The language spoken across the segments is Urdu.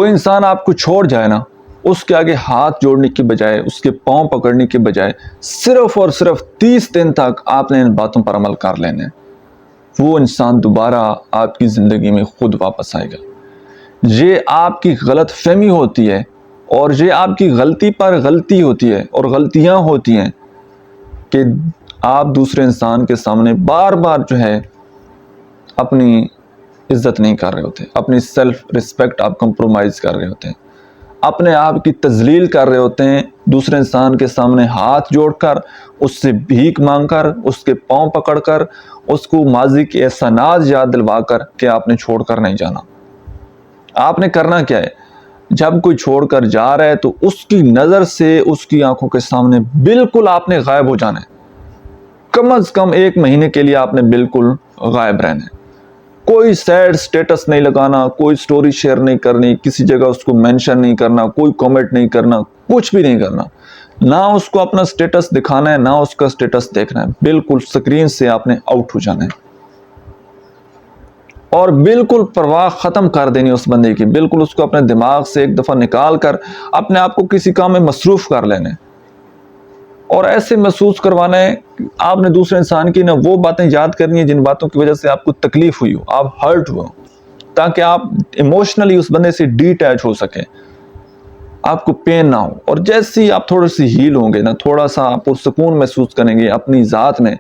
کوئی انسان آپ کو چھوڑ جائے نا، اس کے آگے ہاتھ جوڑنے کی بجائے، اس کے پاؤں پکڑنے کی بجائے صرف اور صرف 30 دن تک آپ نے ان باتوں پر عمل کر لینے، وہ انسان دوبارہ آپ کی زندگی میں خود واپس آئے گا۔ یہ آپ کی غلط فہمی ہوتی ہے، اور یہ آپ کی غلطی پر غلطی ہوتی ہے اور غلطیاں ہوتی ہیں کہ آپ دوسرے انسان کے سامنے بار بار جو ہے اپنی عزت نہیں کر رہے ہوتے، اپنی سیلف ریسپیکٹ آپ کمپرومائز کر رہے ہوتے ہیں، اپنے آپ کی تذلیل کر رہے ہوتے ہیں، دوسرے انسان کے سامنے ہاتھ جوڑ کر، اس سے بھیک مانگ کر، اس کے پاؤں پکڑ کر، اس کو ماضی کے احسانات یاد دلوا کر کہ آپ نے چھوڑ کر نہیں جانا۔ آپ نے کرنا کیا ہے؟ جب کوئی چھوڑ کر جا رہا ہے تو اس کی نظر سے، اس کی آنکھوں کے سامنے بالکل آپ نے غائب ہو جانا ہے۔ کم از کم 1 مہینے کے لیے آپ نے بالکل غائب رہنا ہے۔ کوئی سیڈ سٹیٹس نہیں لگانا، کوئی سٹوری شیئر نہیں کرنی، کسی جگہ اس کو مینشن نہیں کرنا، کوئی کامنٹ نہیں کرنا، کچھ بھی نہیں کرنا، نہ اس کو اپنا سٹیٹس دکھانا ہے، نہ اس کا سٹیٹس دیکھنا ہے، بالکل سکرین سے آپ نے آؤٹ ہو جانا ہے، اور بالکل پرواہ ختم کر دینی اس بندے کی، بالکل اس کو اپنے دماغ سے ایک دفعہ نکال کر اپنے آپ کو کسی کام میں مصروف کر لینے، اور ایسے محسوس کروانا ہے کہ آپ نے دوسرے انسان کی وہ باتیں یاد کرنی ہیں جن باتوں کی وجہ سے آپ کو تکلیف ہوئی ہو، آپ ہرٹ ہوئے ہو، تاکہ آپ ایموشنلی اس بندے سے ڈی اٹیچ ہو سکیں، آپ کو پین نہ ہو۔ اور جیسے ہی آپ تھوڑے سے ہیل ہوں گے نا، تھوڑا سا آپ کو سکون محسوس کریں گے اپنی ذات میں،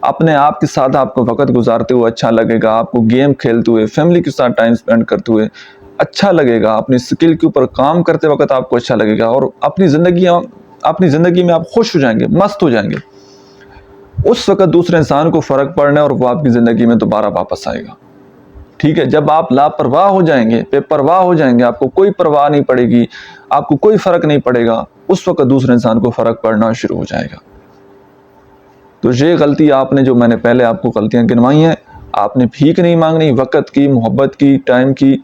اپنے آپ کے ساتھ آپ کو وقت گزارتے ہوئے اچھا لگے گا، آپ کو گیم کھیلتے ہوئے، فیملی کے ساتھ ٹائم سپینڈ کرتے ہوئے اچھا لگے گا، اپنی سکل کے اوپر کام کرتے وقت آپ کو اچھا لگے گا، اور اپنی زندگی میں آپ خوش ہو جائیں گے، مست ہو جائیں گے۔ اس وقت دوسرے انسان کو فرق پڑنا ہے اور وہ آپ کی زندگی میں دوبارہ واپس آئے گا۔ ٹھیک ہے؟ جب آپ لاپرواہ ہو جائیں گے، بے پرواہ ہو جائیں گے، آپ کو کوئی پرواہ نہیں پڑے گی، آپ کو کوئی فرق نہیں پڑے گا، اس وقت دوسرے انسان کو فرق پڑنا شروع ہو جائے گا۔ تو یہ غلطی آپ نے، جو میں نے پہلے آپ کو غلطیاں گنوائی ہیں، آپ نے بھیک نہیں مانگنی، وقت کی، محبت کی، ٹائم کی،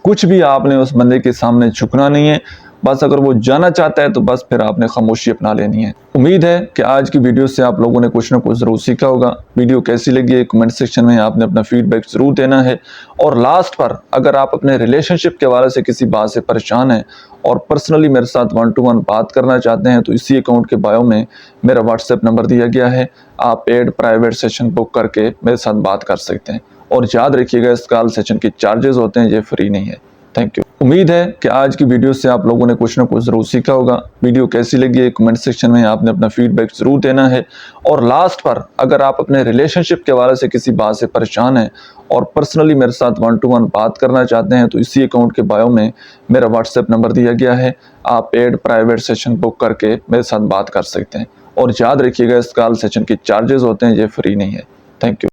کچھ بھی آپ نے اس بندے کے سامنے جھکنا نہیں ہے۔ بس اگر وہ جانا چاہتا ہے تو بس پھر آپ نے خاموشی اپنا لینی ہے۔ امید ہے کہ آج کی ویڈیو سے آپ لوگوں نے کچھ نہ کچھ ضرور سیکھا ہوگا۔ ویڈیو کیسی لگی ہے کمنٹ سیکشن میں آپ نے اپنا فیڈ بیک ضرور دینا ہے، اور لاسٹ پر اگر آپ اپنے ریلیشن شپ کے حوالے سے کسی بات سے پریشان ہیں اور پرسنلی میرے ساتھ 1 to 1 بات کرنا چاہتے ہیں تو اسی اکاؤنٹ کے بایو میں میرا واٹس ایپ نمبر دیا گیا ہے، آپ پیڈ پرائیویٹ سیشن بک کر کے میرے ساتھ بات کر سکتے ہیں، اور یاد رکھیے گا اس کال سیشن کی چارجز ہوتے ہیں، یہ فری نہیں ہے۔ Thank you. امید ہے کہ آج کی ویڈیو سے آپ لوگوں نے کچھ نہ کچھ ضرور سیکھا ہوگا۔ ویڈیو کیسی لگی ہے کمنٹ سیکشن میں آپ نے اپنا فیڈ بیک ضرور دینا ہے، اور لاسٹ پر اگر آپ اپنے ریلیشن شپ کے حوالے سے کسی بات سے پریشان ہیں اور پرسنلی میرے ساتھ 1 to 1 بات کرنا چاہتے ہیں تو اسی اکاؤنٹ کے بایو میں میرا واٹس ایپ نمبر دیا گیا ہے، آپ پیڈ پرائیویٹ سیشن بک کر کے میرے ساتھ بات کر سکتے ہیں، اور یاد رکھیے گا اس کال سیشن کی چارجز ہوتے ہیں، یہ فری نہیں ہے۔ Thank you.